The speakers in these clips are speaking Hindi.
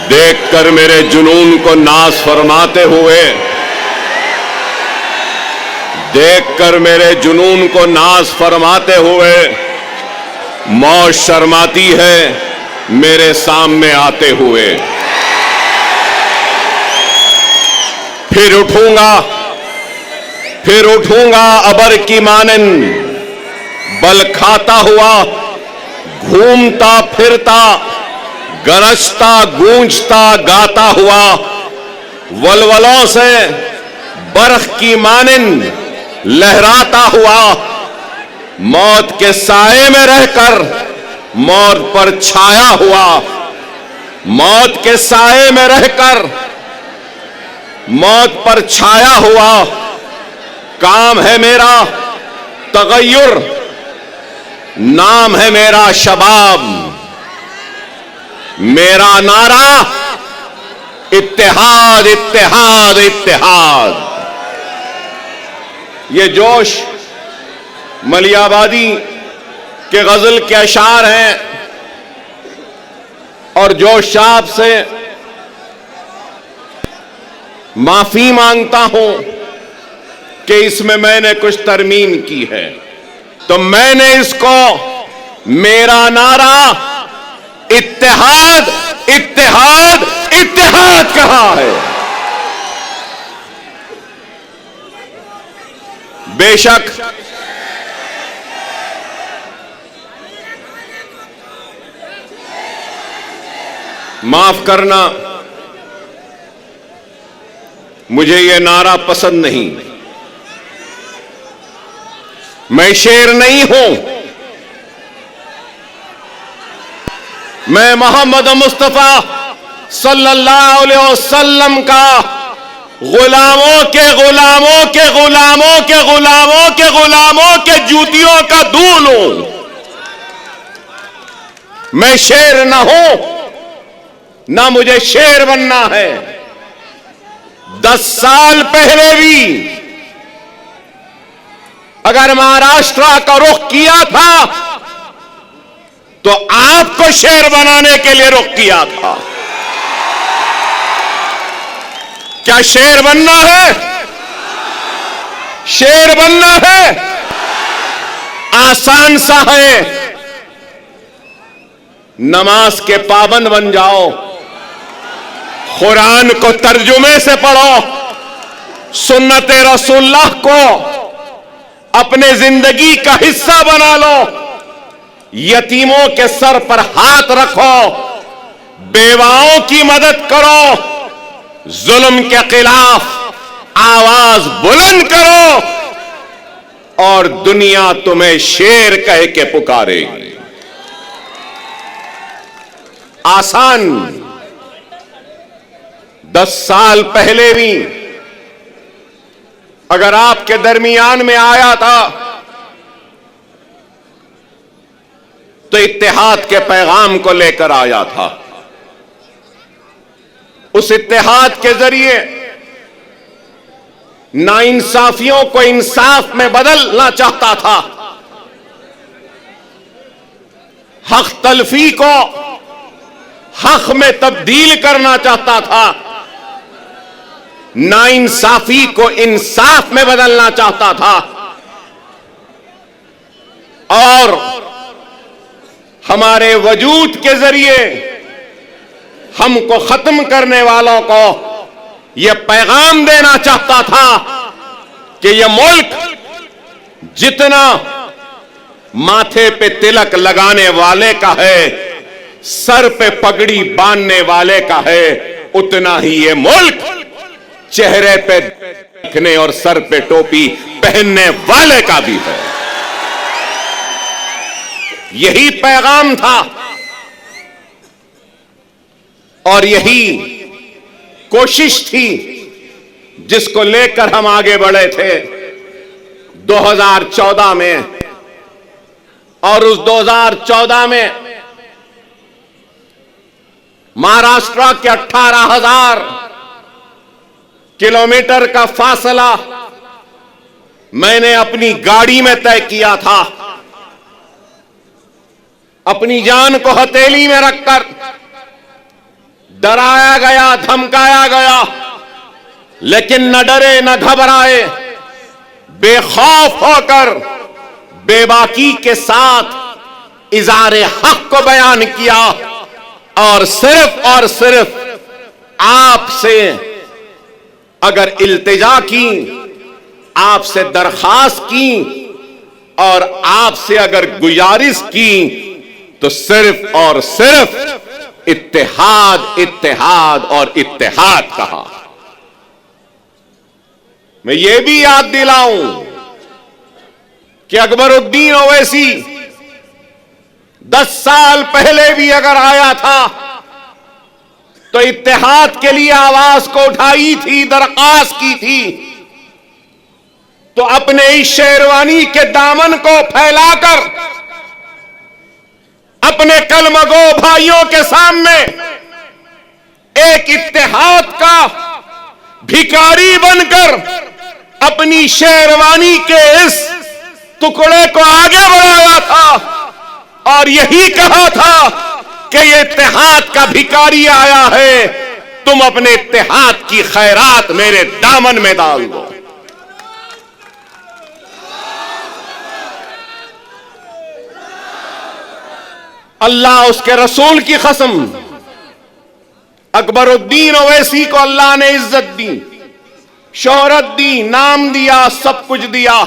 देखकर मेरे जुनून को नाज फरमाते हुए, देखकर मेरे जुनून को नाज फरमाते हुए मौत शर्माती है मेरे सामने आते हुए। फिर उठूंगा अबर की मानन, बल खाता हुआ, घूमता फिरता, गरजता गूंजता गाता हुआ, वलवलों से बरख की मानन लहराता हुआ, मौत के साए में रहकर मौत पर छाया हुआ, मौत के साए में रहकर मौत पर छाया हुआ। काम है मेरा तगय्युर, नाम है मेरा शबाब, मेरा नारा इत्तेहाद इत्तेहाद इत्तेहाद। ये जोश मलियाबादी के गजल के अशार हैं और जोश साहब से माफी मांगता हूं कि इसमें मैंने कुछ तरमीम की है, तो मैंने इसको मेरा नारा इत्तेहाद इत्तेहाद इत्तेहाद कहा है। बेशक माफ करना, मुझे यह नारा पसंद नहीं। मैं शेर नहीं हूं, मैं मोहम्मद मुस्तफा सल्लल्लाहु अलैहि वसल्लम का गुलामों के गुलामों के गुलामों के गुलामों के गुलामों के जूतियों का दूल हूं। मैं शेर ना हूं, ना मुझे शेर बनना है। 10 साल पहले भी अगर महाराष्ट्र का रुख किया था तो आपको शेर बनाने के लिए रुख किया था। क्या शेर बनना है? शेर बनना है आसान सा है। नमाज के पाबंद बन जाओ, कुरान को तर्जुमे से पढ़ो, सुन्नते रसूलुल्लाह को अपने जिंदगी का हिस्सा बना लो, यतीमों के सर पर हाथ रखो, बेवाओं की मदद करो, जुल्म के खिलाफ आवाज बुलंद करो और दुनिया तुम्हें शेर कह के पुकारेगी। आसान 10 साल पहले भी अगर आपके दरमियान में आया था तो इत्तेहाद के पैगाम को लेकर आया था। उस इत्तेहाद के जरिए नाइंसाफियों को इंसाफ में बदलना चाहता था, हक तलफी को हक में तब्दील करना चाहता था, नाइंसाफी को इंसाफ में बदलना चाहता था और हमारे वजूद के जरिए हमको खत्म करने वालों को यह पैगाम देना चाहता था कि यह मुल्क जितना माथे पे तिलक लगाने वाले का है, सर पे पगड़ी बांधने वाले का है, उतना ही यह मुल्क चेहरे पे रखने और सर पे टोपी पहनने वाले का भी है। यही पैगाम था और यही कोशिश थी जिसको लेकर हम आगे बढ़े थे 2014 में। और उस 2014 में महाराष्ट्र के 18,000 किलोमीटर का फासला मैंने अपनी गाड़ी में तय किया था, अपनी जान को हथेली में रखकर डराया गया, धमकाया गया, लेकिन न डरे न घबराए, बेखौफ होकर बेबाकी के साथ इज़ारे हक को बयान किया और सिर्फ आपसे अगर इल्तिजा की, आपसे दरखास्त की और आपसे अगर गुजारिश की तो सिर्फ और सिर्फ इत्तेहाद, इत्तेहाद और इत्तेहाद कहा। मैं ये भी याद दिलाऊं कि अकबरुद्दीन ओवैसी 10 साल पहले भी अगर आया था तो इत्तेहाद के लिए आवाज को उठाई थी, दरखास्त की थी, तो अपने इस शेरवानी के दामन को फैलाकर अपने कलमगो भाइयों के सामने एक इत्तेहाद का भिखारी बनकर अपनी शेरवानी के इस टुकड़े को आगे बढ़ाया था और यही कहा था कि ये इत्तेहाद का भिखारी आया है, तुम अपने इत्तेहाद की खैरात मेरे दामन में डाल दो। अल्लाह उसके रसूल की कसम, अकबरुद्दीन ओवैसी को अल्लाह ने इज्जत दी, शोहरत दी, नाम दिया, सब कुछ दिया,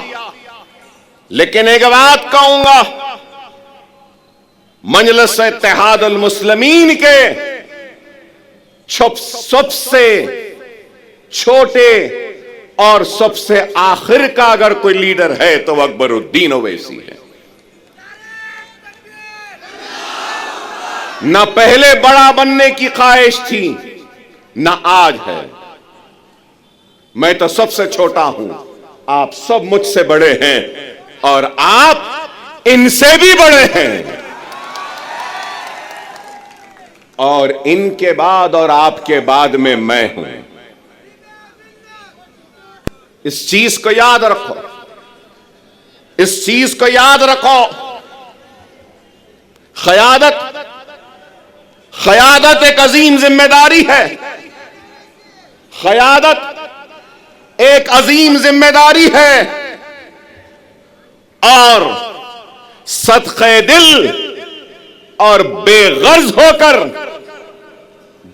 लेकिन एक बात कहूंगा, मजलिस इत्तेहादुल मुस्लिमीन के सबसे छोटे और सबसे आखिर का अगर कोई लीडर है तो वह अकबरुद्दीन ओवैसी है। न पहले बड़ा बनने की ख्वाहिश थी, न आज है। मैं तो सबसे छोटा हूं, आप सब मुझसे बड़े हैं और आप इनसे भी बड़े हैं, और इनके बाद और आपके बाद में मैं हूं। इस चीज को याद रखो, इस चीज को याद रखो। क़यादत एक अजीम जिम्मेदारी है, क़यादत एक अजीम जिम्मेदारी है, और सदक़े दिल और बेगर्ज होकर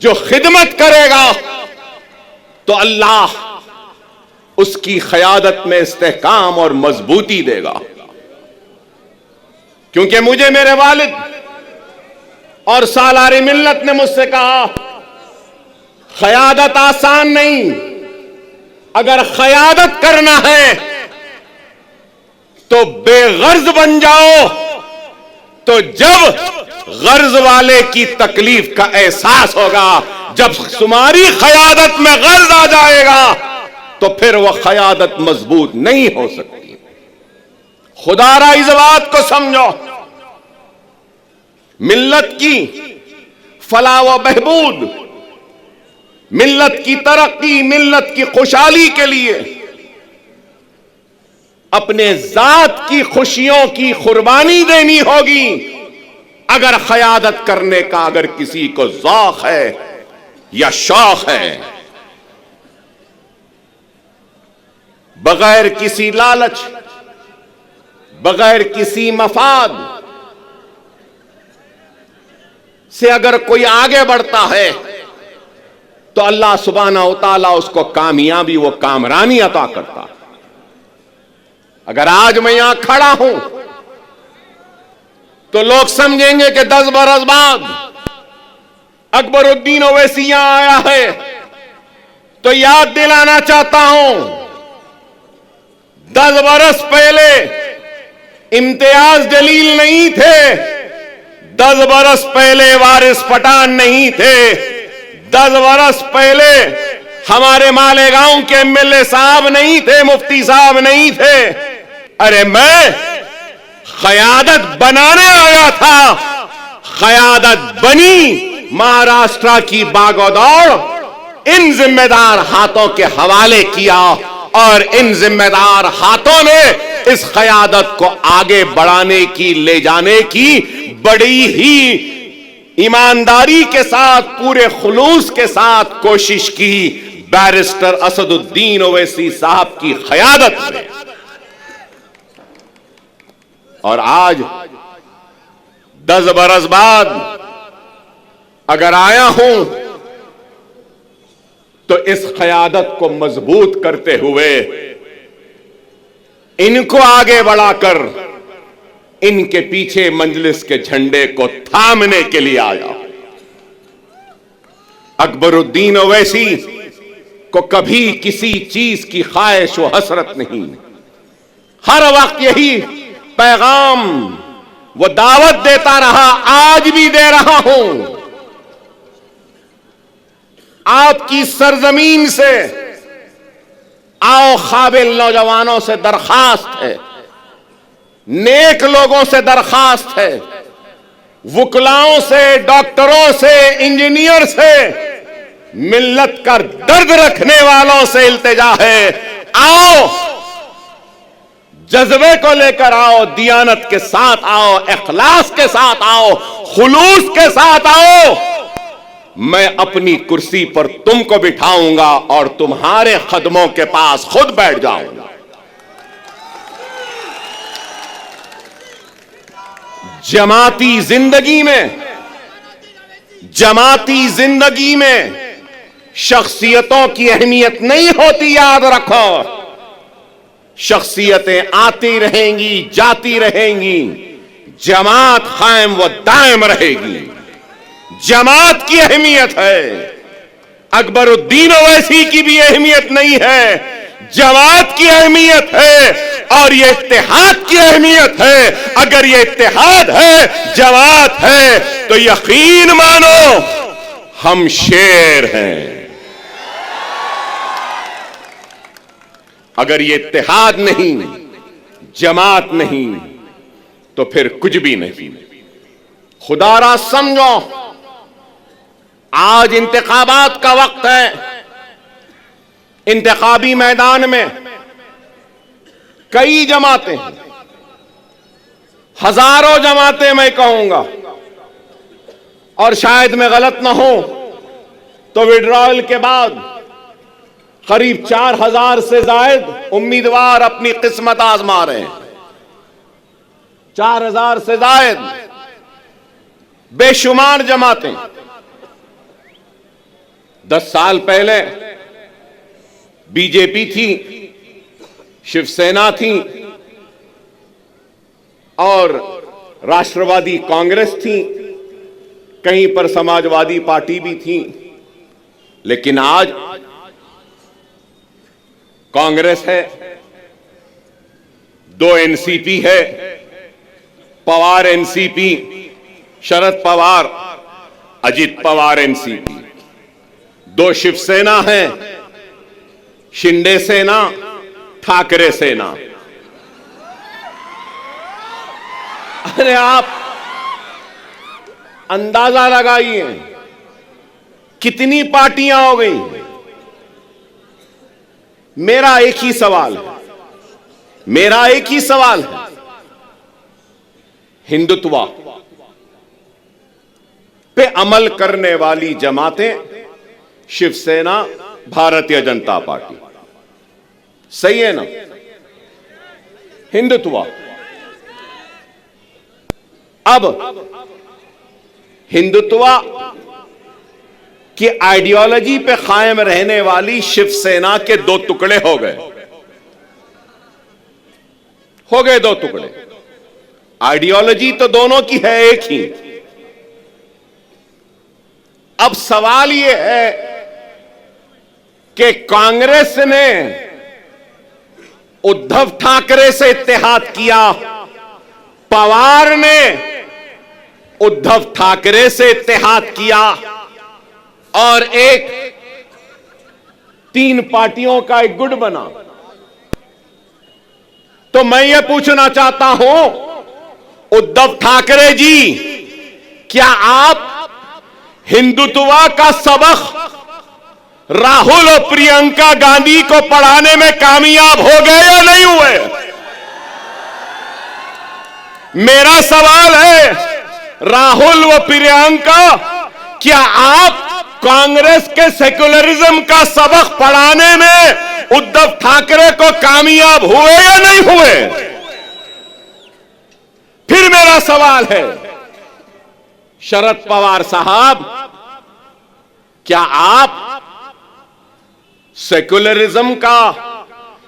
जो खिदमत करेगा तो अल्लाह उसकी क़यादत में इस्तेहकाम और मजबूती देगा। क्योंकि मुझे मेरे वालिद और सालारे मिल्लत ने मुझसे कहा, क़यादत आसान नहीं, अगर क़यादत करना है तो बेगर्ज बन जाओ, तो जब गर्ज वाले की तकलीफ का एहसास होगा, जब तुम्हारी क़यादत में गर्ज आ जाएगा तो फिर वह क़यादत मजबूत नहीं हो सकती। खुदारा इस बात को समझो, मिल्लत की फलाह व बहबूद, मिल्लत की तरक्की, मिल्लत की खुशहाली के लिए अपने जात की खुशियों की कुर्बानी देनी होगी। अगर क़यादत करने का अगर किसी को ज़ौक़ है या शौक़ है, बगैर किसी लालच, बगैर किसी मफाद से अगर कोई आगे बढ़ता है तो अल्लाह सुब्हानहू व तआला उसको कामयाबी, वो कामरानी अता करता। अगर आज मैं यहां खड़ा हूं तो लोग समझेंगे कि 10 बरस बाद अकबरुद्दीन ओवैसी यहां आया है, तो याद दिलाना चाहता हूं, 10 बरस पहले इम्तियाज जलील नहीं थे, 10 बरस पहले वारिस पठान नहीं थे, 10 बरस पहले हमारे मालेगांव के एमएलए साहब नहीं थे, मुफ्ती साहब नहीं थे। अरे मैं क़यादत बनाने आया था, क़यादत बनी, महाराष्ट्र की बागोदौड़ इन जिम्मेदार हाथों के हवाले किया और इन जिम्मेदार हाथों ने इस क़यादत को आगे बढ़ाने की, ले जाने की बड़ी ही ईमानदारी के साथ, पूरे खुलूस के साथ कोशिश की बैरिस्टर असदुद्दीन ओवैसी साहब की क़यादत में। और आज 10 बरस बाद अगर आया हूं तो इस क़यादत को मजबूत करते हुए इनको आगे बढ़ाकर इनके पीछे मजलिस के झंडे को थामने के लिए आया। अकबरुद्दीन ओवैसी को कभी किसी चीज की ख्वाहिश व हसरत नहीं, हर वक्त यही पैगाम वो दावत देता रहा, आज भी दे रहा हूं। आपकी सरजमीन से आओ, काबिल नौजवानों से दरखास्त है, नेक लोगों से दरखास्त है, वुकलाओं से, डॉक्टरों से, इंजीनियर से, मिल्लत का दर्द रखने वालों से इल्तिजा है, आओ, जज्बे को लेकर आओ, दियानत के साथ आओ, इखलास के साथ आओ, खुलूस के साथ आओ। मैं अपनी कुर्सी पर तुमको बिठाऊंगा और तुम्हारे कदमों के पास खुद बैठ जाऊंगा। जमाती जिंदगी में शख्सियतों की अहमियत नहीं होती, याद रखो। शख्सियतें आती रहेंगी, जाती रहेंगी, जमात कायम व दायम रहेगी। जमात की अहमियत है, अकबरुद्दीन ओवैसी की भी अहमियत नहीं है, जमात की अहमियत है और ये इत्तेहाद की अहमियत है। अगर ये इत्तेहाद है, जमात है, तो यकीन मानो हम शेर हैं। अगर ये इत्तेहाद नहीं, जमात नहीं, तो फिर कुछ भी नहीं। खुदारा समझो, आज इंतखाबात का वक्त है। इंतखाबी मैदान में कई जमातें, हजारों जमातें मैं कहूंगा, और शायद मैं गलत ना हो तो विड्रॉयल के बाद करीब 4000 से जायद उम्मीदवार अपनी किस्मत आजमा रहे हैं। 4000 से जायद बेशुमार जमातें। 10 साल पहले बीजेपी थी, शिवसेना थी और राष्ट्रवादी कांग्रेस थी, कहीं पर समाजवादी पार्टी भी थी। लेकिन आज कांग्रेस है, 2 एनसीपी है, पवार एनसीपी, शरद पवार, अजित पवार एनसीपी, 2 शिवसेना है, शिंदे सेना, ठाकरे सेना। अरे आप अंदाजा लगाइए कितनी पार्टियां हो गई। मेरा एक ही सवाल है, हिंदुत्व पे अमल करने वाली जमातें शिवसेना, भारतीय जनता पार्टी, सही है ना? हिंदुत्व। अब हिंदुत्व की आइडियोलॉजी पे कायम रहने वाली शिवसेना के 2 टुकड़े हो गए 2 टुकड़े। आइडियोलॉजी तो दोनों की है एक ही। अब सवाल यह है कि कांग्रेस ने उद्धव ठाकरे से इत्तेहाद किया, पवार ने उद्धव ठाकरे से इत्तेहाद किया और एक 3 पार्टियों का एक गुट बना। तो मैं ये पूछना चाहता हूं, उद्धव ठाकरे जी, क्या आप हिंदुत्व का सबक राहुल और प्रियंका गांधी को पढ़ाने में कामयाब हो गए या नहीं हुए? मेरा सवाल है, राहुल व प्रियंका, क्या आप कांग्रेस के सेक्युलरिज्म का सबक पढ़ाने में उद्धव ठाकरे को कामयाब हुए या नहीं हुए? फिर मेरा सवाल है, शरद पवार साहब, क्या आप सेक्युलरिज्म का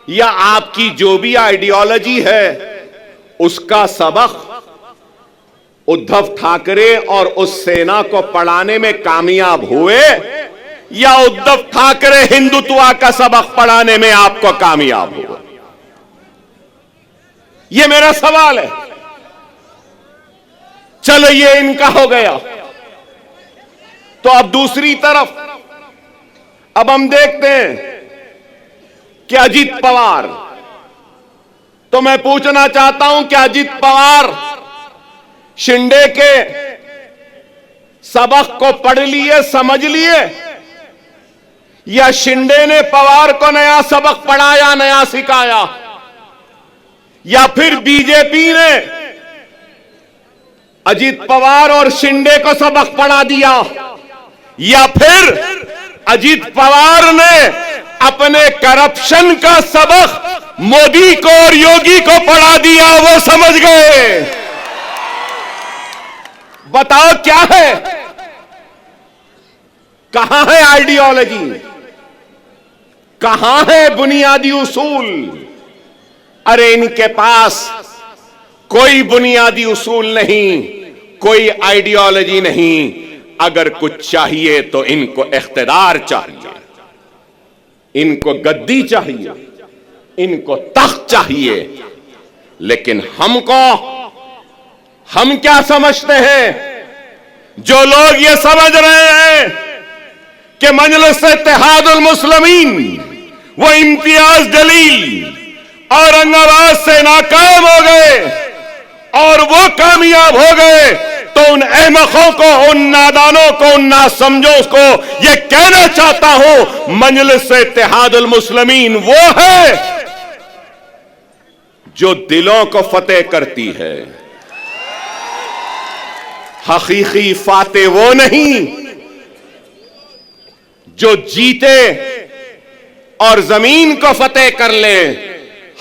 या आपकी जो भी आइडियोलॉजी है उसका सबक उद्धव ठाकरे और उस सेना को पढ़ाने में कामयाब हुए, या उद्धव ठाकरे हिंदुत्व का सबक पढ़ाने में आपको कामयाब हुए? यह मेरा सवाल है। चलो ये इनका हो गया, तो अब दूसरी तरफ अब हम देखते हैं कि अजीत पवार, तो मैं पूछना चाहता हूं कि अजीत पवार शिंदे के सबक को पढ़ लिए, समझ लिए, या शिंदे ने पवार को नया सबक पढ़ाया, नया सिखाया, या फिर बीजेपी ने अजीत पवार और शिंदे को सबक पढ़ा दिया, या फिर अजीत पवार ने अपने करप्शन का सबक मोदी को और योगी को पढ़ा दिया, वो समझ गए। बताओ क्या है, कहां है आइडियोलॉजी, कहां है बुनियादी उसूल? अरे इनके पास कोई बुनियादी उसूल नहीं, कोई आइडियोलॉजी नहीं। अगर कुछ चाहिए तो इनको इख्तिदार चाहिए, इनको गद्दी चाहिए, इनको तख्त चाहिए। लेकिन हम क्या समझते हैं? जो लोग ये समझ रहे हैं कि मजलिस इत्तेहादुल मुस्लिमीन वो इम्तियाज जलील औरंगाबाद से नाकाम हो गए और वो कामयाब हो गए, तो उन अहमकों को, उन नादानों को, उन नासमझों को ये कहना चाहता हूं, मजलिस इत्तेहादुल मुस्लिमीन वो है जो दिलों को फतेह करती है। हकीकी फातेह वो नहीं जो जीते और जमीन को फतेह कर ले।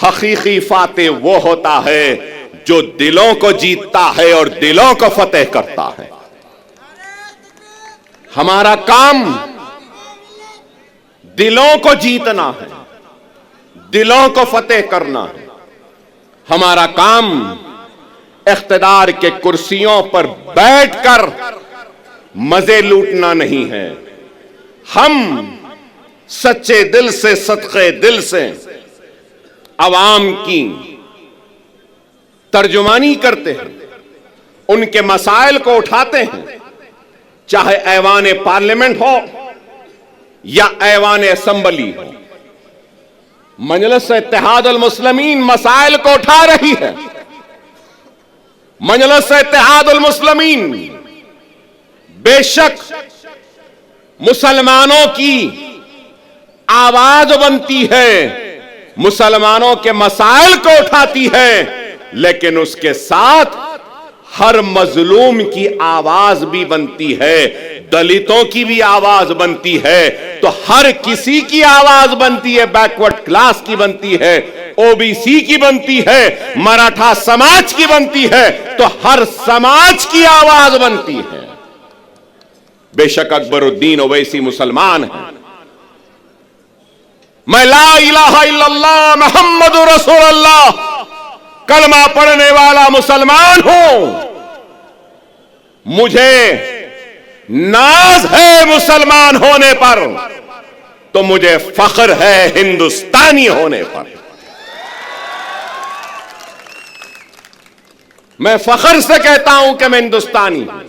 हकीकी फातेह वो होता है जो दिलों को जीतता है और दिलों को फतेह करता है। हमारा काम दिलों को जीतना है, दिलों को फतेह करना है। हमारा काम इख्तिदार के कुर्सियों पर बैठकर मजे लूटना नहीं है। हम सच्चे दिल से, सदके दिल से अवाम की तर्जुमानी करते हैं, उनके मसाइल को उठाते हैं, चाहे ऐवान पार्लियामेंट हो या ऐवान असेंबली हो। मजलिस इत्तेहादुल मुस्लिमीन मसाइल को उठा रही है। मजलिस इत्तेहादुल मुस्लिमीन बेशक मुसलमानों की आवाज बनती है, मुसलमानों के मसाइल को उठाती है, लेकिन उसके साथ हर मजलूम की आवाज भी बनती है, दलितों की भी आवाज बनती है, तो हर किसी की आवाज बनती है। बैकवर्ड क्लास की बनती है, ओबीसी की बनती है, मराठा समाज की बनती है, तो हर समाज की आवाज बनती है। बेशक अकबरुद्दीन ओवैसी मुसलमान है, मैं ला इलाहा इल्लल्लाह मुहम्मदुर रसूलुल्लाह कलमा पढ़ने वाला मुसलमान हूं। मुझे नाज है मुसलमान होने पर, तो मुझे फख्र है हिंदुस्तानी होने पर। मैं फख्र से कहता हूं कि मैं हिंदुस्तानी हूं।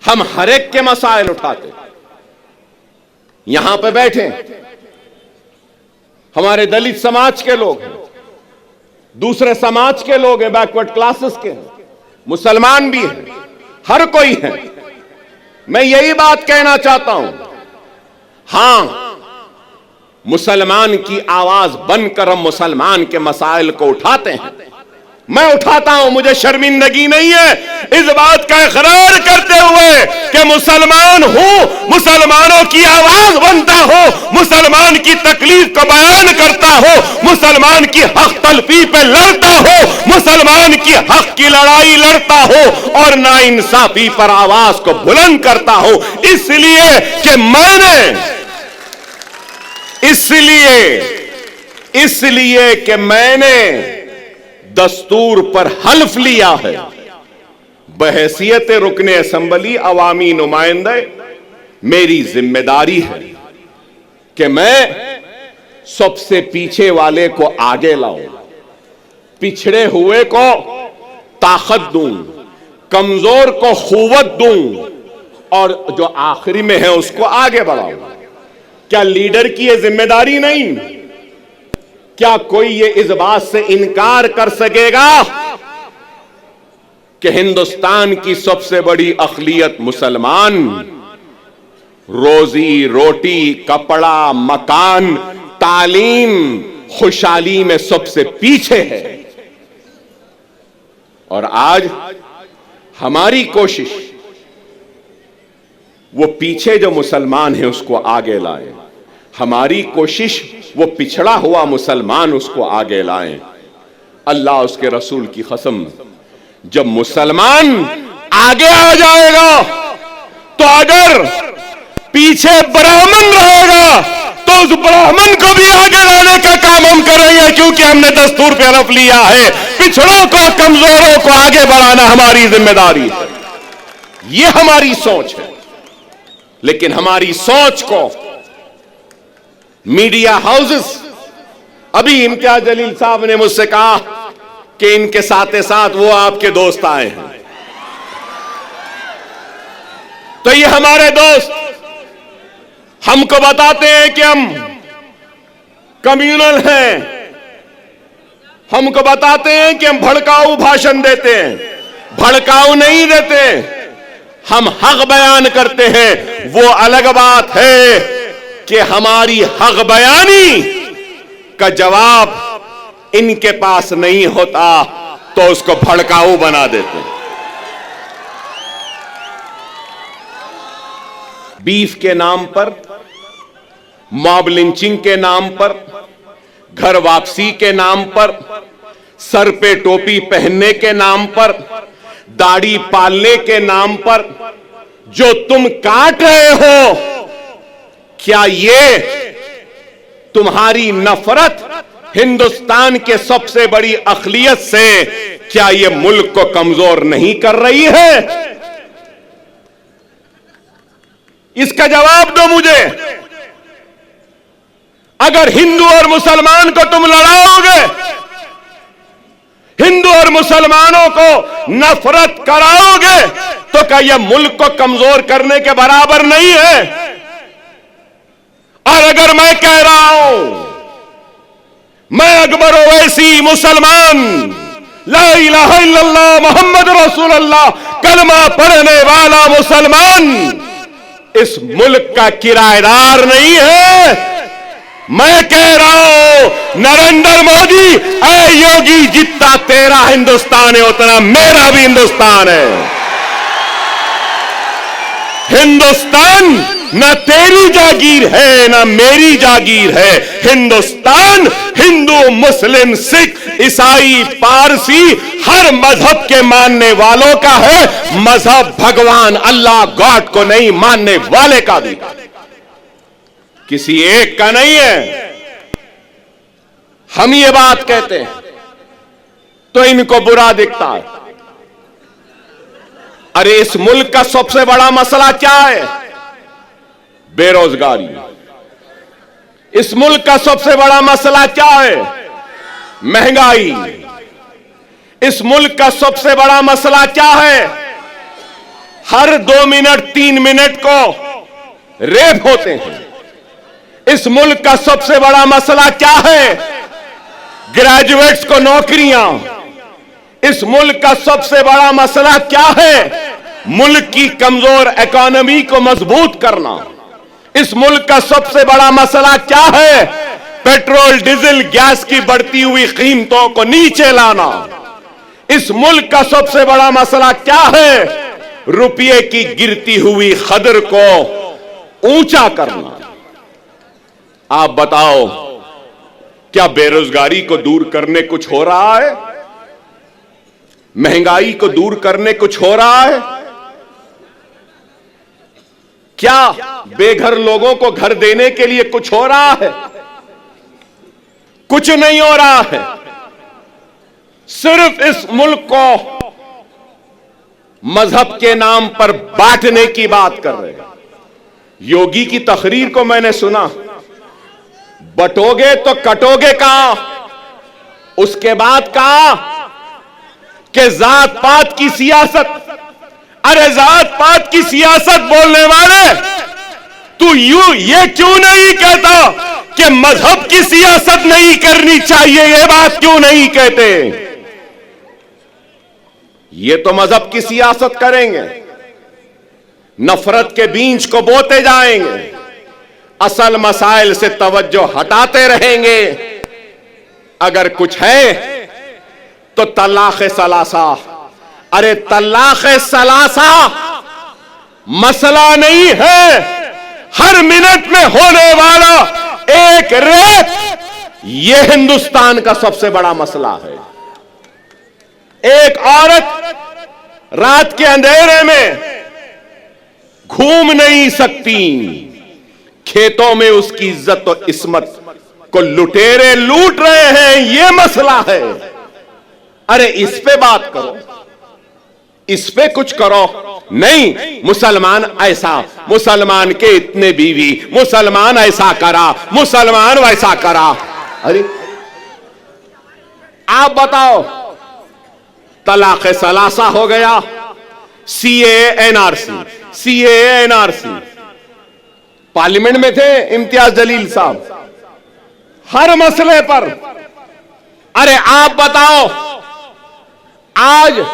हम हर एक के मसाइल उठाते, यहां पे बैठे हमारे दलित समाज के लोग हैं, दूसरे समाज के लोग हैं, बैकवर्ड क्लासेस के हैं, मुसलमान भी हैं, हर कोई है। मैं यही बात कहना चाहता हूं, हां मुसलमान की आवाज बनकर हम मुसलमान के मसाइल को उठाते हैं, मैं उठाता हूं, मुझे शर्मिंदगी नहीं है इस बात का इकरार करते हुए कि मुसलमान हूं, मुसलमानों की आवाज बनता हो, मुसलमान की तकलीफ को बयान करता हो, मुसलमान की हक तलफी पे लड़ता हो, मुसलमान की हक की लड़ाई लड़ता हो और नाइंसाफी पर आवाज को बुलंद करता हो। इसलिए कि मैंने दस्तूर पर हल्फ लिया है, बहैसियत रुकने असम्बली अवामी नुमाइंदे मेरी जिम्मेदारी है कि मैं सबसे पीछे वाले को आगे लाऊं, पिछड़े हुए को ताकत दूं, कमजोर को कुव्वत दूं और जो आखिरी में है उसको आगे बढ़ाऊं। क्या लीडर की यह जिम्मेदारी नहीं? क्या कोई ये इस बात से इनकार कर सकेगा कि हिंदुस्तान की सबसे बड़ी अक़लियत मुसलमान रोजी रोटी, कपड़ा, मकान, तालीम, खुशहाली में सबसे पीछे है? और आज हमारी कोशिश वो पीछे जो मुसलमान है उसको आगे लाए, हमारी कोशिश वो पिछड़ा हुआ मुसलमान उसको आगे लाएं। अल्लाह उसके रसूल की कसम, जब मुसलमान आगे आ जाएगा तो अगर पीछे ब्राह्मण रहेगा तो उस ब्राह्मण को भी आगे लाने का काम हम करेंगे, क्योंकि हमने दस्तूर पे हलफ लिया है पिछड़ों को, कमजोरों को आगे बढ़ाना हमारी जिम्मेदारी है। ये हमारी सोच है। लेकिन हमारी सोच को मीडिया हाउसेस, अभी इम्तियाज जलील साहब ने मुझसे कहा कि इनके साथ साथ वो आपके दोस्त आए हैं, तो ये हमारे दोस्त हमको बताते हैं कि हम कम्युनल हैं, हमको बताते हैं कि हम भड़काऊ भाषण देते हैं। भड़काऊ नहीं देते, हम हक बयान करते हैं। वो अलग बात है कि हमारी हक बयानी का जवाब इनके पास नहीं होता तो उसको भड़काऊ बना देते। बीफ के नाम पर, मॉब लिंचिंग के नाम पर, घर वापसी के नाम पर, सर पे टोपी पहनने के नाम पर, दाढ़ी पालने के नाम पर जो तुम काट रहे हो, क्या ये तुम्हारी नफरत हिंदुस्तान के सबसे बड़ी अक़लियत से, क्या ये मुल्क को कमजोर नहीं कर रही है? इसका जवाब दो मुझे। अगर हिंदू और मुसलमान को तुम लड़ाओगे, हिंदू और मुसलमानों को नफरत कराओगे, तो क्या यह मुल्क को कमजोर करने के बराबर नहीं है? और अगर मैं कह रहा हूं, मैं अकबर ओवैसी मुसलमान, ला इलाहा इल्लल्लाह मुहम्मद रसूलुल्लाह कलमा पढ़ने वाला मुसलमान इस मुल्क का किराएदार नहीं है। मैं कह रहा हूं नरेंद्र मोदी, ऐ योगी, जितना तेरा हिंदुस्तान है उतना मेरा भी हिंदुस्तान है। हिंदुस्तान न तेरी जागीर है न मेरी जागीर है। हिंदुस्तान हिंदू, मुस्लिम, सिख, ईसाई, पारसी हर मजहब के मानने वालों का है। मजहब भगवान अल्लाह गॉड को नहीं मानने वाले का भी, किसी एक का नहीं है। हम ये बात कहते हैं तो इनको बुरा दिखता है। अरे इस मुल्क का सबसे बड़ा मसला क्या है? बेरोजगारी। इस मुल्क का सबसे बड़ा मसला क्या है? महंगाई। इस मुल्क का सबसे बड़ा मसला क्या है? हर 2 मिनट 3 मिनट को रेप होते हैं। इस मुल्क का सबसे बड़ा मसला क्या है? ग्रेजुएट्स को नौकरियां। इस मुल्क का सबसे बड़ा मसला क्या है? मुल्क की कमजोर इकोनॉमी को मजबूत करना। इस मुल्क का सबसे बड़ा मसला क्या है? पेट्रोल, डीजल, गैस की बढ़ती हुई कीमतों को नीचे लाना। इस मुल्क का सबसे बड़ा मसला क्या है? रुपये की गिरती हुई कदर को ऊंचा करना। आप बताओ, क्या बेरोजगारी को दूर करने कुछ हो रहा है? महंगाई को दूर करने कुछ हो रहा है? क्या बेघर लोगों को घर देने के लिए कुछ हो रहा है? कुछ नहीं हो रहा है। सिर्फ इस मुल्क को मजहब के नाम पर बांटने की बात कर रहे हैं। योगी की तकरीर को मैंने सुना, बटोगे तो कटोगे कहां? उसके बाद कहा कि जात पात की सियासत। अरे जात पात की सियासत बोलने वाले, तू ये क्यों नहीं कहता कि मजहब की सियासत नहीं करनी चाहिए? ये बात क्यों नहीं कहते? ये तो मजहब की सियासत करेंगे, नफरत के बीज को बोते जाएंगे, असल मसाइल से तवज्जो हटाते रहेंगे। अगर कुछ है तो तलाक सलासा। अरे तलाक सलासा मसला नहीं है, हर मिनट में होने वाला एक रेप, यह हिंदुस्तान का सबसे बड़ा मसला है। एक औरत रात के अंधेरे में घूम नहीं सकती, खेतों में उसकी इज्जत और इस्मत को लुटेरे लूट रहे हैं, यह मसला है। अरे इस पे बात करो, इस पे कुछ करो। नहीं, मुसलमान ऐसा, मुसलमान के इतने बीवी, मुसलमान ऐसा करा, मुसलमान वैसा करा। अरे आप बताओ, तलाक सलासा हो गया, CAA NRC, CAA NRC. Parliament में थे इम्तियाज जलील साहब, हर मसले पर। अरे आप बताओ, आज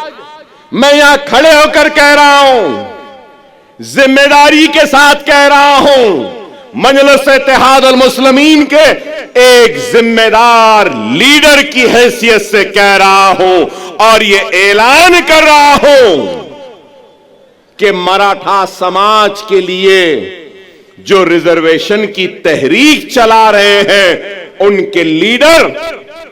मैं यहां खड़े होकर कह रहा हूं, जिम्मेदारी के साथ कह रहा हूं, मजलिस इत्तेहाद अल मुस्लिमीन के एक जिम्मेदार लीडर की हैसियत से कह रहा हूं और यह ऐलान कर रहा हूं कि मराठा समाज के लिए जो रिजर्वेशन की तहरीक चला रहे हैं, उनके लीडर,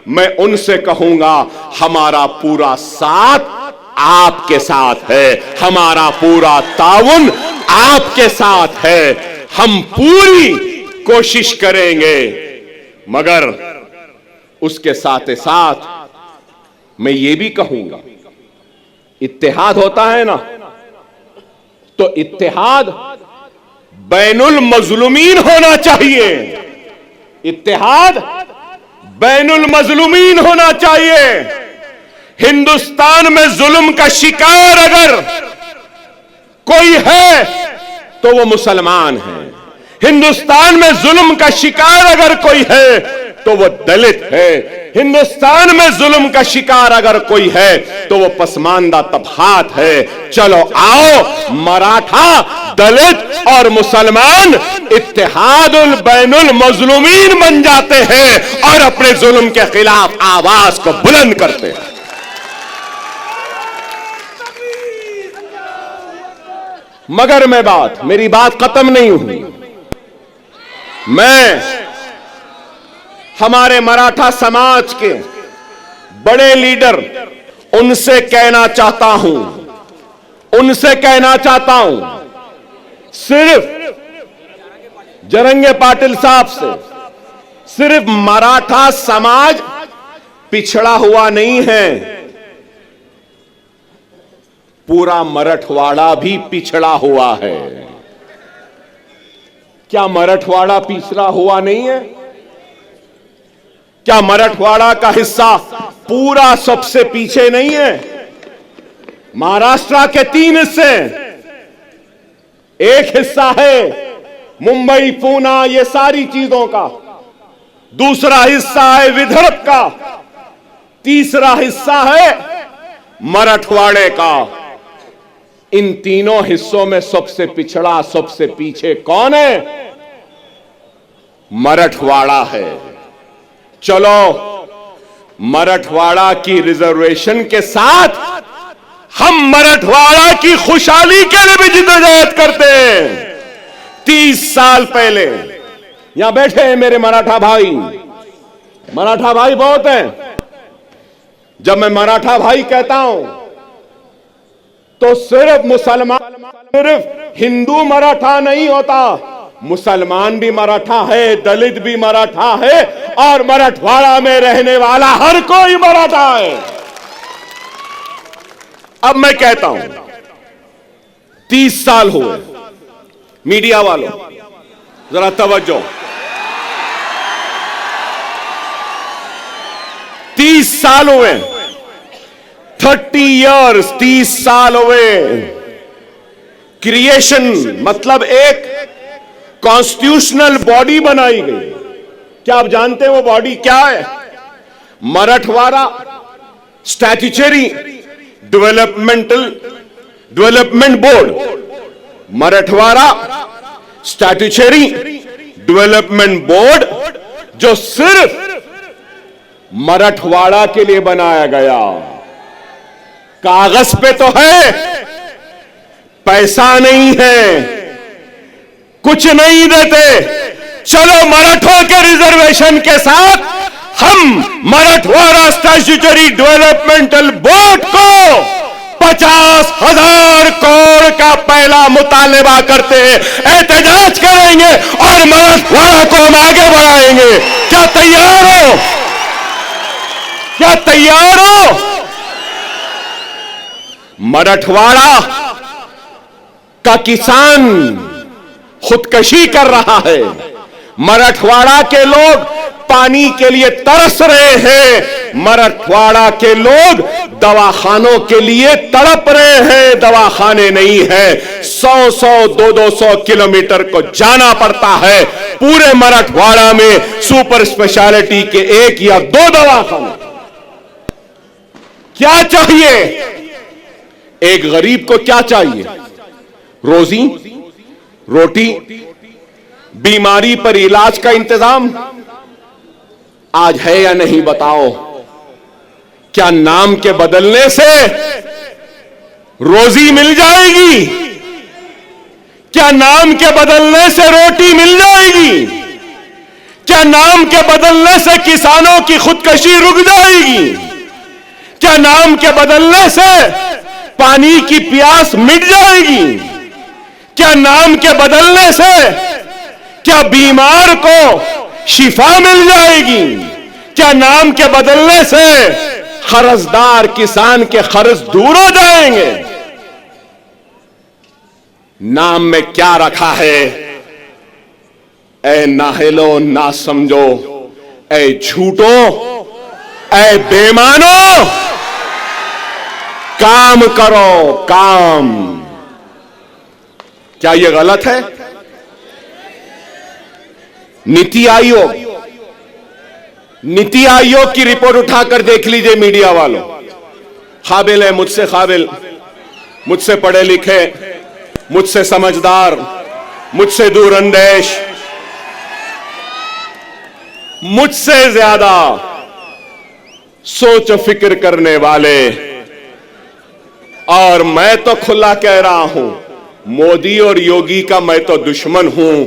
मैं उनसे कहूंगा, हमारा पूरा साथ आपके साथ है, हमारा पूरा ताउन आपके साथ है। हम पूरी कोशिश करेंगे, मगर उसके साथ साथ मैं ये भी कहूंगा, इत्तेहाद होता है ना, तो इत्तेहाद बैनुल मजलूमीन होना चाहिए। इत्तेहाद बैनुल मजलूमीन होना चाहिए। हिंदुस्तान में जुल्म का शिकार अगर कोई है तो वो मुसलमान है। हिंदुस्तान में जुल्म का शिकार अगर कोई है तो वो दलित है। हिंदुस्तान में जुल्म का शिकार अगर कोई है तो वो पसमानदा तबकात है। चलो आओ, मराठा, दलित और मुसलमान इत्तेहादुल बैनुल मजलूमीन बन जाते हैं और अपने जुल्म के खिलाफ आवाज को बुलंद करते हैं। मगर मेरी बात खत्म नहीं हुई। मैं हमारे मराठा समाज के बड़े लीडर, उनसे कहना चाहता हूं, सिर्फ जरंगे पाटिल साहब से, सिर्फ मराठा समाज पिछड़ा हुआ नहीं है, पूरा मराठवाड़ा भी पिछड़ा हुआ है। क्या मराठवाड़ा पिछड़ा हुआ नहीं है? क्या मराठवाड़ा का हिस्सा पूरा सबसे पीछे नहीं है? महाराष्ट्र के 3 हिस्से, एक हिस्सा है मुंबई, पूना, ये सारी चीजों का, दूसरा हिस्सा है विदर्भ का, तीसरा हिस्सा है मराठवाड़े का। इन तीनों हिस्सों में सबसे पिछड़ा, सबसे पीछे कौन है? मराठवाड़ा है। चलो, मराठवाड़ा की रिजर्वेशन के साथ हम मराठवाड़ा की खुशहाली के लिए भी जिद्दोजहद करते हैं। 30 साल पहले यहां बैठे हैं मेरे मराठा भाई बहुत हैं। जब मैं मराठा भाई कहता हूं तो सिर्फ मुसलमान, सिर्फ हिंदू मराठा नहीं होता, मुसलमान भी मराठा है, दलित भी मराठा है, और मराठवाड़ा में रहने वाला हर कोई मराठा है। अब मैं कहता हूं 30 साल हुए, मीडिया वालों जरा तवज्जो, 30 साल हुए, 30 इयर्स, 30 साल हुए। क्रिएशन मतलब एक कॉन्स्टिट्यूशनल बॉडी बनाई गई। क्या आप जानते हैं वो बॉडी क्या है? Marathwada statutory development board, Marathwada statutory development board, जो सिर्फ मराठवाड़ा के लिए बनाया गया। कागज पे तो है, पैसा नहीं है, कुछ नहीं देते। चलो मराठों के रिजर्वेशन के साथ हम मराठवाड़ा स्टैट्यूटरी डेवलपमेंटल बोर्ड को 50,000 करोड़ का पहला मुतालबा करते हैं, एहतजाज करेंगे और मराठवाड़ा को हम आगे बढ़ाएंगे। क्या तैयार हो? क्या तैयार हो? मराठवाड़ा का किसान खुदकशी कर रहा है, मराठवाड़ा के लोग पानी के लिए तरस रहे हैं, मराठवाड़ा के लोग दवाखानों के लिए तड़प रहे हैं, दवाखाने नहीं है। 100-100, 200-200 किलोमीटर को जाना पड़ता है पूरे मराठवाड़ा में सुपर स्पेशलिटी के 1 या 2 दवाखाने। क्या चाहिए? एक गरीब को क्या चाहिए? रोजी रोटी, बीमारी पर इलाज का इंतजाम आज है या नहीं बताओ? क्या नाम के बदलने से रोजी मिल जाएगी? क्या नाम के बदलने से रोटी मिल जाएगी? क्या नाम के बदलने से किसानों की खुदकशी रुक जाएगी? क्या नाम के बदलने से पानी की प्यास मिट जाएगी? क्या नाम के बदलने से क्या बीमार को शिफा मिल जाएगी? क्या नाम के बदलने से कर्जदार किसान के कर्ज दूर हो जाएंगे? नाम में क्या रखा है? ऐ नाहिलो ना समझो, ऐ झूठो, ऐ बेमानो, काम करो काम। क्या यह गलत है? नीति आयोग की रिपोर्ट उठाकर देख लीजिए मीडिया वालों। काबिल है, मुझसे काबिल, मुझसे पढ़े लिखे, मुझसे समझदार, मुझसे दूरअंदेश, मुझसे ज्यादा सोच फिक्र करने वाले, और मैं तो खुला कह रहा हूं मोदी और योगी का मैं तो दुश्मन हूं,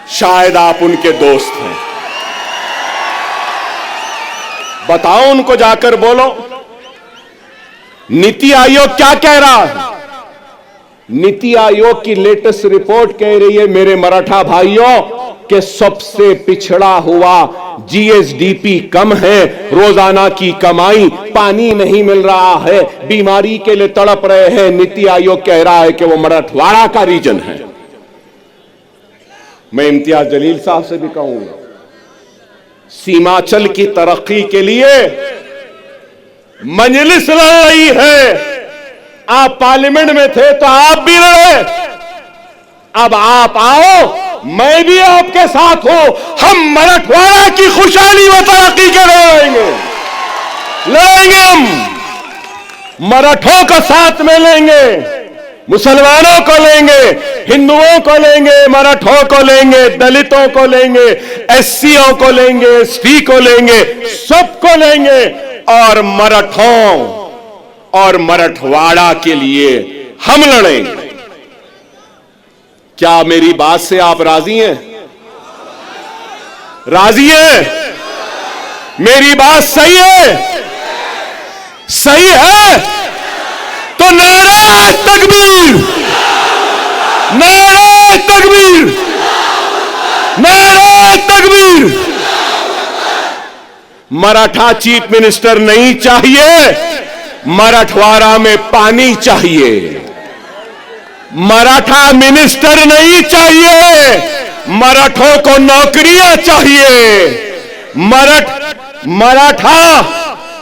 शायद आप उनके दोस्त हैं। बताओ उनको, जाकर बोलो नीति आयोग क्या कह रहा है। नीति आयोग की लेटेस्ट रिपोर्ट कह रही है मेरे मराठा भाइयों कि सबसे पिछड़ा हुआ जीएसडीपी कम है, रोजाना की कमाई, पानी नहीं मिल रहा है, बीमारी के लिए तड़प रहे हैं। नीति आयोग कह रहा है कि वो मराठवाड़ा का रीजन है। मैं इम्तियाज जलील साहब से भी कहूंगा, सीमांचल की तरक्की के लिए मजलिस लड़ रही है। आप पार्लियामेंट में थे तो आप भी लड़े, अब आप आओ, मैं भी आपके साथ हूं। हम मराठवाड़ा की खुशहाली व तरक्की के लड़ेंगे, हम मराठों को साथ में लेंगे, मुसलमानों को लेंगे, हिंदुओं को लेंगे, मराठों को लेंगे, दलितों को लेंगे, एससीओ को लेंगे, एसटी को लेंगे, सबको लेंगे और मराठों और मराठवाड़ा के लिए हम लड़ेंगे। क्या मेरी बात से आप राजी हैं? राजी हैं? मेरी बात सही है? सही है तो नारे तकबीर, नारे तकबीर, नारे तकबीर। मराठा चीफ मिनिस्टर नहीं चाहिए, मराठवाड़ा में पानी चाहिए। मराठा मिनिस्टर नहीं चाहिए, मराठों को नौकरियां चाहिए। मराठा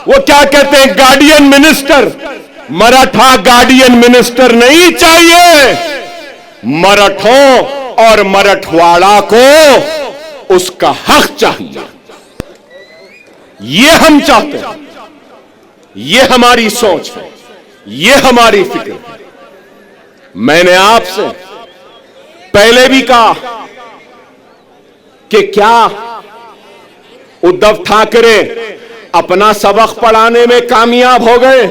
वो क्या कहते हैं, guardian minister. Maratha guardian minister नहीं चाहिए, मराठों और मराठवाड़ा को उसका हक चाहिए। ये हम चाहते हैं, ये हमारी सोच है, ये हमारी फिक्र है। मैंने आपसे पहले भी कहा कि क्या उद्धव ठाकरे अपना सबक पढ़ाने में कामयाब हो गए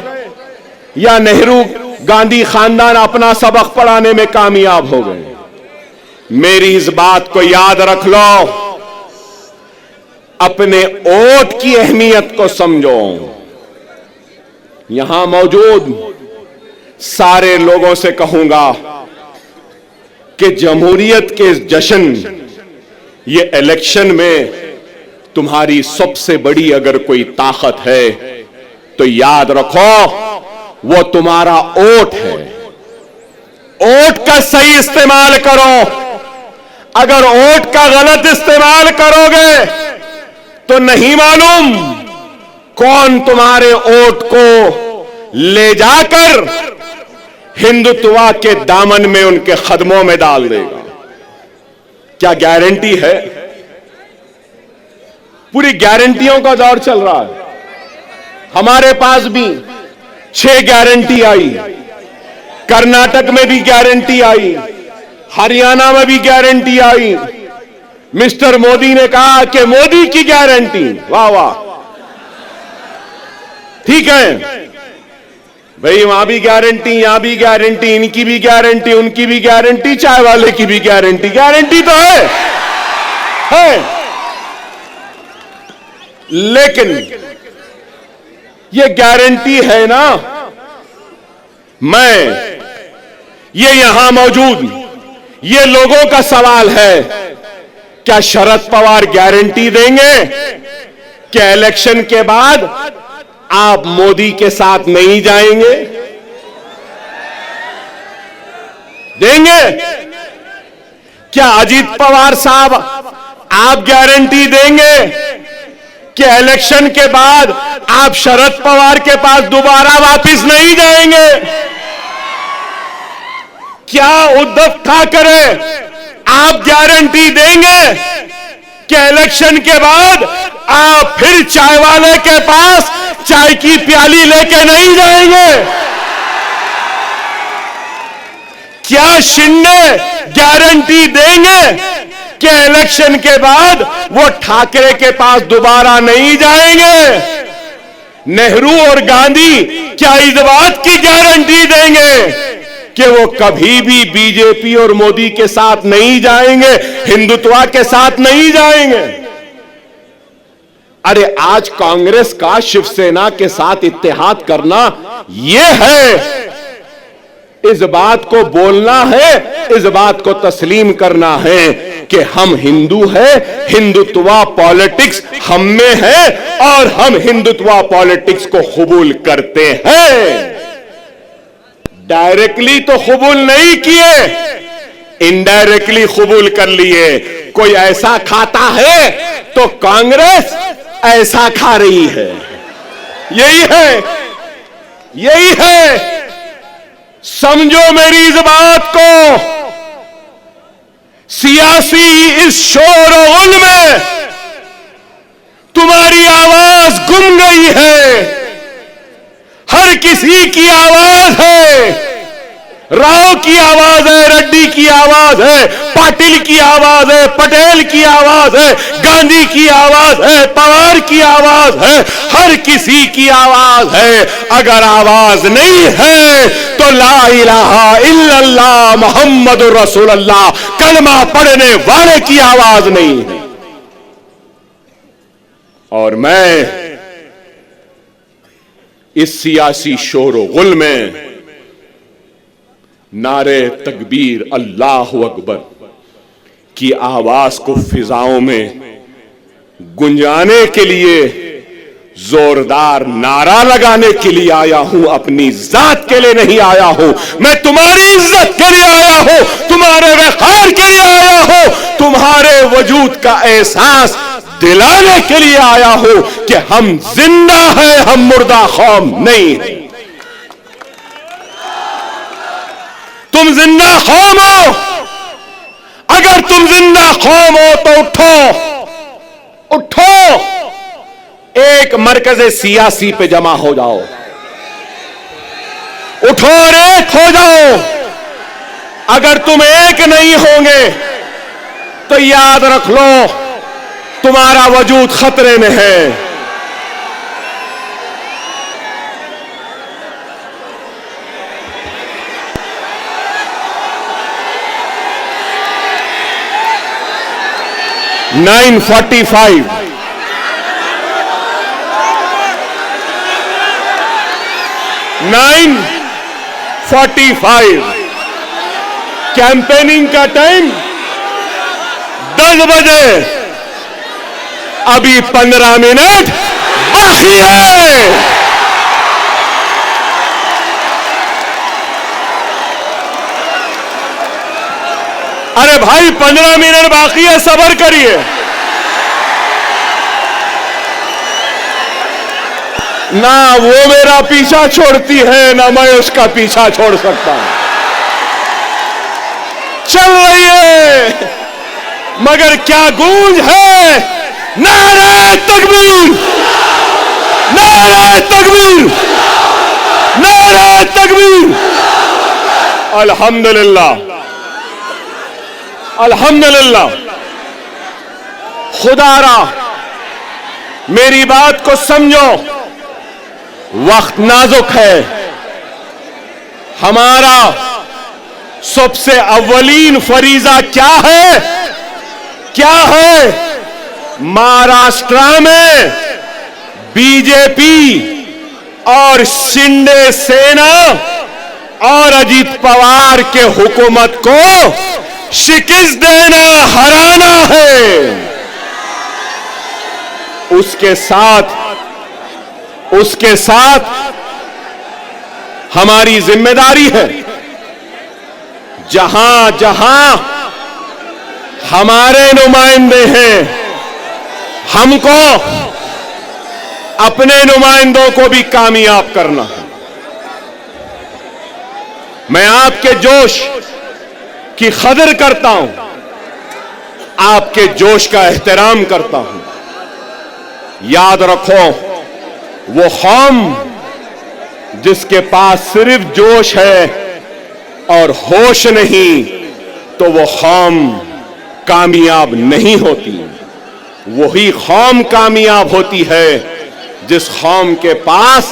या नेहरू गांधी खानदान अपना सबक पढ़ाने में कामयाब हो गए? मेरी इस बात को याद रख लो, अपने वोट की अहमियत को समझो। यहां मौजूद सारे लोगों से कहूंगा कि जमहूरियत के जश्न, ये इलेक्शन में तुम्हारी सबसे बड़ी अगर कोई ताकत है तो याद रखो वो तुम्हारा वोट है। वोट का सही इस्तेमाल करो। अगर वोट का गलत इस्तेमाल करोगे तो नहीं मालूम कौन तुम्हारे वोट को ले जाकर हिंदुत्व के दामन में उनके कदमों में डाल देगा। क्या गारंटी है? पूरी गारंटियों का दौर चल रहा है। हमारे पास भी 6 गारंटी आई, कर्नाटक में भी गारंटी आई, हरियाणा में भी गारंटी आई। मिस्टर मोदी ने कहा कि मोदी की गारंटी, वाह वाह, ठीक है भाई, वहां भी गारंटी, यहां भी गारंटी, इनकी भी गारंटी, उनकी भी गारंटी, चाय वाले की भी गारंटी। गारंटी तो है। लेकिन ये गारंटी है ना, ये यहां मौजूद ये लोगों का सवाल है, क्या शरद पवार गारंटी देंगे कि इलेक्शन के बाद आप मोदी के साथ नहीं जाएंगे? देंगे? क्या अजीत पवार साहब आप गारंटी देंगे कि इलेक्शन के बाद आप शरद पवार के पास दोबारा वापस नहीं जाएंगे? क्या उद्धव ठाकरे आप गारंटी देंगे कि इलेक्शन के बाद आप फिर चाय वाले के पास चाय की प्याली लेके नहीं जाएंगे? क्या शिंदे गारंटी देंगे कि इलेक्शन के बाद वो ठाकरे के पास दोबारा नहीं जाएंगे? नेहरू और गांधी क्या इस बात की गारंटी देंगे कि वो कभी भी बीजेपी और मोदी के साथ नहीं जाएंगे, हिंदुत्व के साथ नहीं जाएंगे? अरे आज कांग्रेस का शिवसेना के साथ इत्तेहाद करना यह है, इस बात को बोलना है, इस बात को तस्लीम करना है कि हम हिंदू हैं, हिंदुत्व पॉलिटिक्स हम में है और हम हिंदुत्व पॉलिटिक्स को कबूल करते हैं। डायरेक्टली तो कबूल नहीं किए, इनडायरेक्टली कबूल कर लिए। कोई ऐसा खाता है तो कांग्रेस ऐसा खा रही है। यही है, यही है। समझो मेरी इस बात को। सियासी इस शोर और गुल में तुम्हारी आवाज गुम गई है। हर किसी की आवाज है, राव की आवाज है, रेड्डी की आवाज है, पाटिल की आवाज है, पटेल की आवाज है, गांधी की आवाज है, पवार की आवाज है, हर किसी की आवाज है। अगर आवाज नहीं है तो ला इलाहा इल्लल्लाह मुहम्मदुर रसूलुल्लाह कलमा पढ़ने वाले की आवाज नहीं है। और मैं इस सियासी शोर गुल में नारे तकबीर अल्लाह अकबर की आवाज को फिजाओं में गुंजाने के लिए, जोरदार नारा लगाने के लिए आया हूं। अपनी जात के लिए नहीं आया हूं, मैं तुम्हारी इज्जत के लिए आया हूं, तुम्हारे वक़ार के लिए आया हूं, तुम्हारे वजूद का एहसास दिलाने के लिए आया हूं कि हम जिंदा हैं, हम मुर्दा कौम नहीं है। तुम जिंदा कौम हो। अगर तुम जिंदा कौम हो तो उठो, उठो, एक मरकज सियासी पे जमा हो जाओ, उठो और एक हो जाओ। अगर तुम एक नहीं होंगे तो याद रख लो तुम्हारा वजूद खतरे में है। (9:45) 9:45 कैंपेनिंग का टाइम 10 बजे, अभी 15 मिनट बाकी है। अरे भाई 15 मिनट बाकी है, सब्र करिए। ना वो मेरा पीछा छोड़ती है, ना मैं उसका पीछा छोड़ सकता हूं। चल रही है मगर क्या गूंज है। नारे तकबीर, नारे तकबीर, नारे तकबीर। अल्हम्दुलिल्लाह, अल्हम्दुलिल्लाह। खुदारा मेरी बात को समझो, वक्त नाजुक है। हमारा सबसे अव्वलीन फरीजा क्या है? क्या है? महाराष्ट्र में बीजेपी और शिंदे सेना और अजीत पवार के हुकूमत को शिकस्त देना, हराना है। उसके साथ हमारी जिम्मेदारी है, जहां जहां हमारे नुमाइंदे हैं, हमको अपने नुमाइंदों को भी कामयाब करना है। मैं आपके जोश की कदर करता हूं, आपके जोश का एहतराम करता हूं। याद रखो, वो कौम जिसके पास सिर्फ जोश है और होश नहीं, तो वो कौम कामयाब नहीं होती। वही कौम कामयाब होती है जिस कौम के पास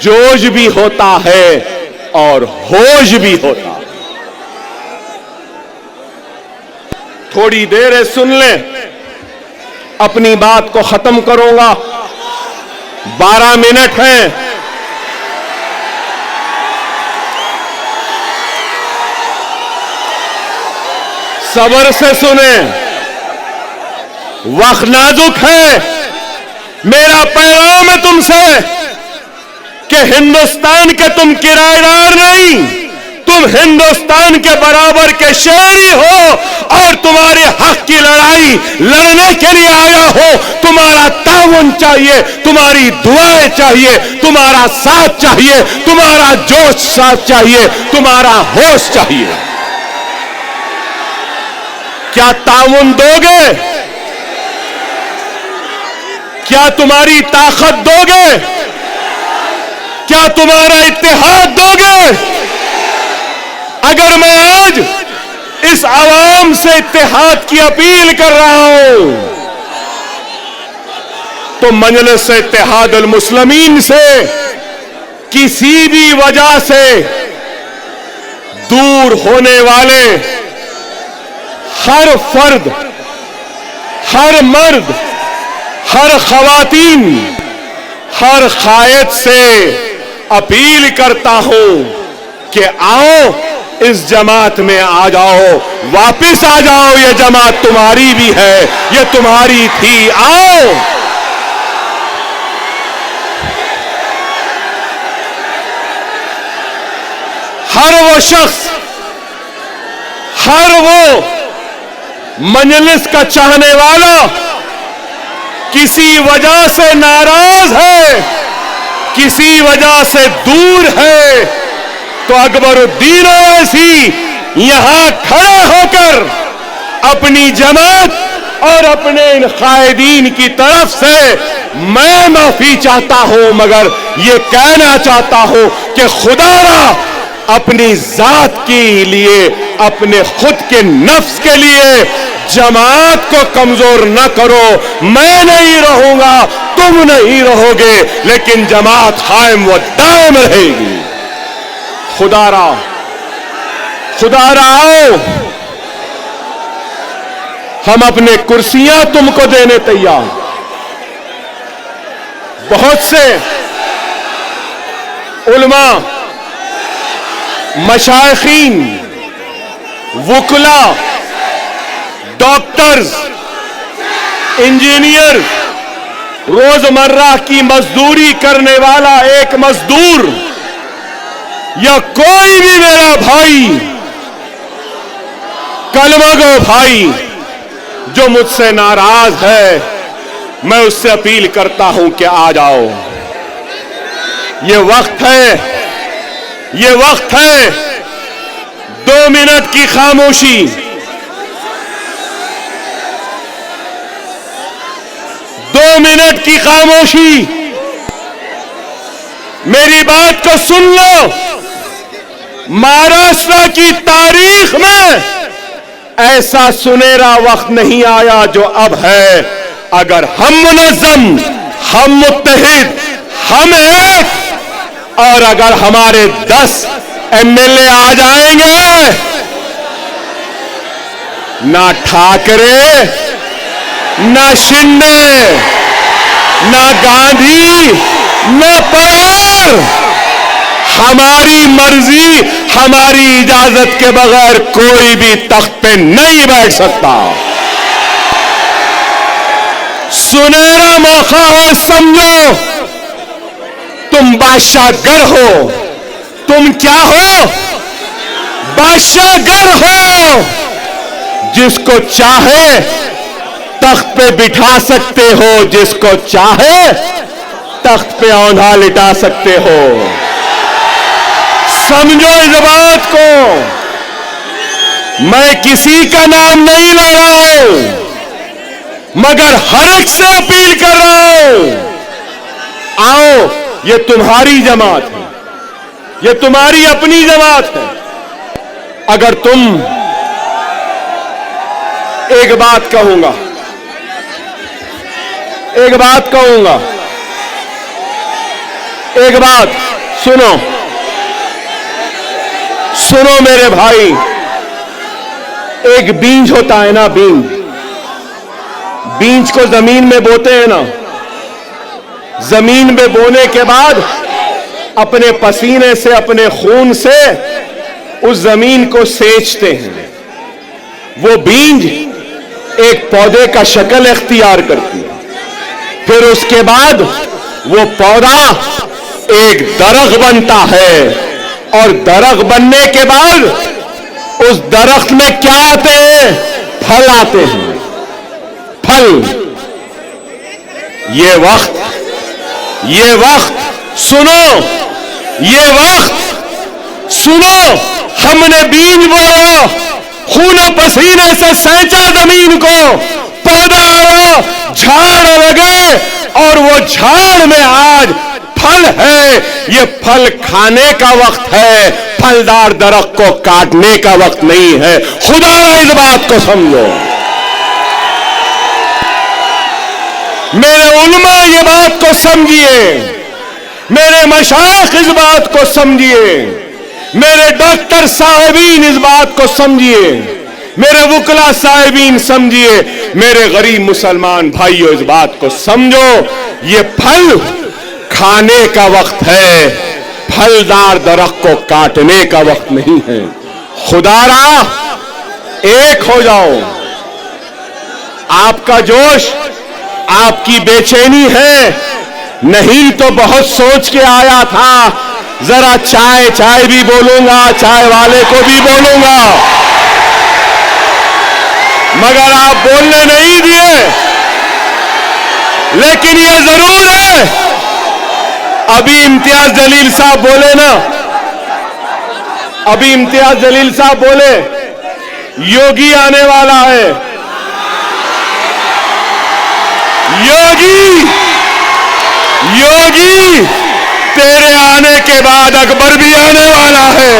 जोश भी होता है और होश भी होता है। थोड़ी देर है, सुन ले, अपनी बात को खत्म करूंगा। 12 मिनट हैं। सब्र से सुने, वक्त नाजुक है। मेरा पैगाम है तुमसे कि हिंदुस्तान के तुम किराएदार नहीं, तुम हिंदुस्तान के बराबर के शहरी हो और तुम्हारे हक की लड़ाई लड़ने के लिए आया हो। तुम्हारा ताउन चाहिए, तुम्हारी दुआएं चाहिए, तुम्हारा साथ चाहिए, तुम्हारा जोश साथ चाहिए, तुम्हारा होश चाहिए। क्या ताउन दोगे? क्या तुम्हारी ताकत दोगे? क्या तुम्हारा इत्तेहाद दोगे? अगर मैं आज इस आवाम से इत्तेहाद की अपील कर रहा हूं, तो मजलिस इत्तेहादुल मुस्लिमीन से किसी भी वजह से दूर होने वाले हर फर्द, हर मर्द, हर खवातीन, हर कायद से अपील करता हूं कि आओ इस जमात में आ जाओ, वापिस आ जाओ। ये जमात तुम्हारी भी है, ये तुम्हारी थी, आओ। हर वो शख्स, हर वो मजलिस का चाहने वाला किसी वजह से नाराज है, किसी वजह से दूर है, तो अकबरुद्दीन ओवैसी यहां खड़ा होकर अपनी जमात और अपने इन कायदीन की तरफ से मैं माफी चाहता हूं, मगर ये कहना चाहता हूं कि खुदारा अपनी जात के लिए, अपने खुद के नफ्स के लिए जमात को कमजोर न करो। मैं नहीं रहूंगा, तुम नहीं रहोगे, लेकिन जमात कायम व दायम रहेगी। खुदारा, खुदारा आओ, हम अपने कुर्सियां तुमको देने तैयार। बहुत से उलमा, मशाइखीन, वुकला, डॉक्टर्स, इंजीनियर, रोजमर्रा की मजदूरी करने वाला एक मजदूर या कोई भी मेरा भाई, कलमागो भाई जो मुझसे नाराज है, मैं उससे अपील करता हूं कि आ जाओ। ये वक्त है, ये वक्त है 2 मिनट की खामोशी। 2 मिनट की खामोशी, मेरी बात को सुन लो। महाराष्ट्र की तारीख में ऐसा सुनहरा वक्त नहीं आया जो अब है। अगर हम मुनज़्ज़म, हम मुत्तहिद, हम एक, और अगर हमारे 10 एमएलए आ जाएंगे, ना ठाकरे, ना शिंदे, ना गांधी, ना पवार, हमारी मर्जी, हमारी इजाजत के बगैर कोई भी तख्त पे नहीं बैठ सकता। सुनहरा मौका है, समझो। तुम बादशाहगर हो। तुम क्या हो? बादशाहगर हो। जिसको चाहे तख्त पे बिठा सकते हो, जिसको चाहे तख्त पे औंधा लिटा सकते हो। समझो इस बात को। मैं किसी का नाम नहीं ले रहा हूं, मगर हर एक से अपील कर रहा हूं, आओ, ये तुम्हारी जमात है, ये तुम्हारी अपनी जमात है। अगर तुम, एक बात कहूंगा, एक बात कहूंगा, एक बात सुनो, सुनो मेरे भाई। एक बीज होता है ना, बीज, बीज को जमीन में बोते हैं ना, जमीन में बोने के बाद अपने पसीने से, अपने खून से उस जमीन को सेंचते हैं। वो बीज एक पौधे का शक्ल इख्तियार करती है। फिर उसके बाद वो पौधा एक दरख्त बनता है, और दरख्त बनने के बाद उस दरख्त में क्या आते हैं? फल आते हैं, फल। ये वक्त सुनो, ये वक्त सुनो। हमने बीज बोया, खून पसीने से सेंचा जमीन को, पौधा आया, झाड़ लगे, और वो झाड़ में आज फल है। ये फल खाने का वक्त है, फलदार दरख्त को काटने का वक्त नहीं है। खुदा इस बात को समझो। मेरे उलमा ये बात को समझिए, मेरे मशाइख इस बात को समझिए, मेरे डॉक्टर साहिबीन इस बात को समझिए, मेरे वकला साहिबीन समझिए, मेरे गरीब मुसलमान भाइयों इस बात को समझो। ये फल खाने का वक्त है, फलदार दरख्त को काटने का वक्त नहीं है। खुदारा एक हो जाओ। आपका जोश, आपकी बेचैनी है, नहीं तो बहुत सोच के आया था, जरा चाय चाय भी बोलूंगा, चाय वाले को भी बोलूंगा, मगर आप बोलने नहीं दिए। लेकिन ये जरूर है, अभी इम्तियाज जलील साहब बोले ना, अभी इम्तियाज जलील साहब बोले योगी आने वाला है। योगी, योगी तेरे आने के बाद अकबर भी आने वाला है।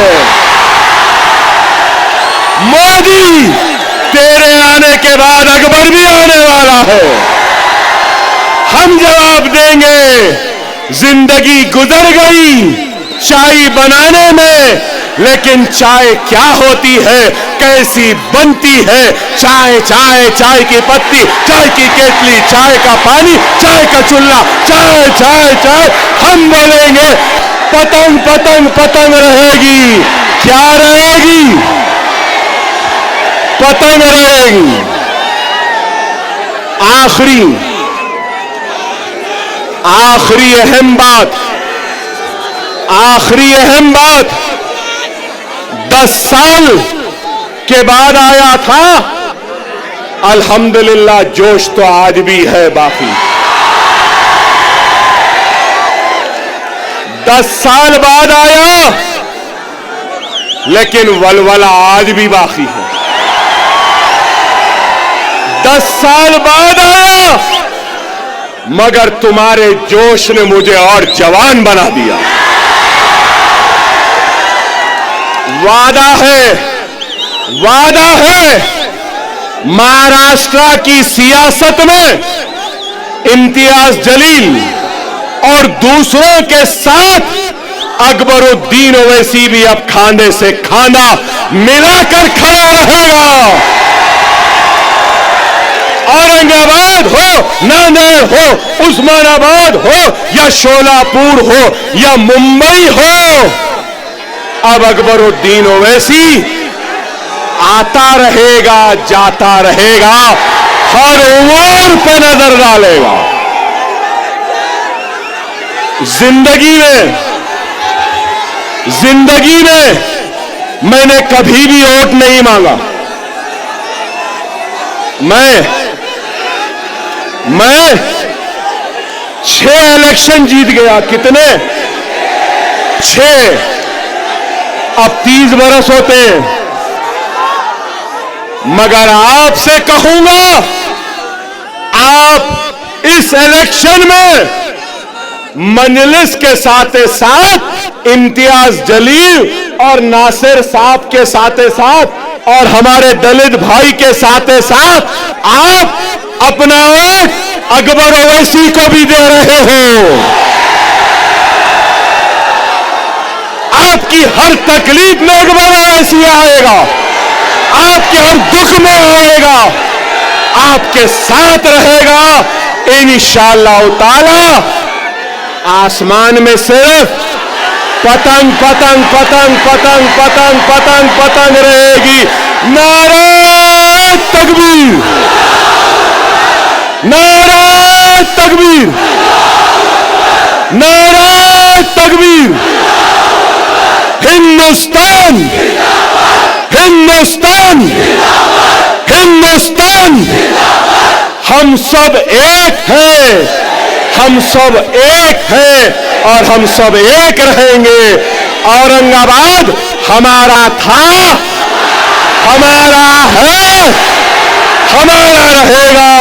मोदी तेरे आने के बाद अकबर भी आने वाला है। हम जवाब देंगे, जिंदगी गुजर गई चाय बनाने में, लेकिन चाय क्या होती है, कैसी बनती है। चाय चाय, चाय की पत्ती, चाय की केतली, चाय का पानी, चाय का चूल्हा, चाय चाय चाय। हम बोलेंगे पतंग पतंग पतंग रहेगी। क्या रहेगी? पतंग रहेगी। आखिरी अहम बात, आखिरी अहम बात, 10 साल के बाद आया था, अल्हम्दुलिल्लाह जोश तो आज भी है बाकी। 10 साल बाद आया, लेकिन वलवला आज भी बाकी है। 10 साल बाद आया, मगर तुम्हारे जोश ने मुझे और जवान बना दिया। वादा है, वादा है, महाराष्ट्र की सियासत में इम्तियाज जलील और दूसरों के साथ अकबरुद्दीन ओवैसी भी अब खाने से खाना मिलाकर खड़ा रहेगा। औरंगाबाद हो, नांदेड़ हो, उस्मानाबाद हो, या शोलापुर हो, या मुंबई हो, अब अकबरुद्दीन ओवैसी आता रहेगा, जाता रहेगा, हर ओर पे नजर डालेगा। जिंदगी में मैंने कभी भी वोट नहीं मांगा। मैं 6 इलेक्शन जीत गया। कितने? 6। अब 30 बरस होते हैं। मगर आपसे कहूंगा, आप इस इलेक्शन में मजलिस के साथ साथ इम्तियाज जलील और नासिर साहब के साथ साथ और हमारे दलित भाई के साथ साथ आप अपना वोट अकबर ओवैसी को भी दे रहे हो। आपकी हर तकलीफ में अकबर ओवैसी आएगा, आपके हर दुख में आएगा, आपके साथ रहेगा। इंशाअल्लाह ताला आसमान में सिर्फ पतंग पतंग पतंग पतंग पतंग पतंग पतंग रहेगी। नारे तकबीर, नारे तकबीर, नारे तकबीर। हिंदुस्तान, हिंदुस्तान, हिंदुस्तान। हम सब एक हैं, हम सब एक हैं और हम सब एक रहेंगे। औरंगाबाद हमारा था, हमारा है, हमारा रहेगा।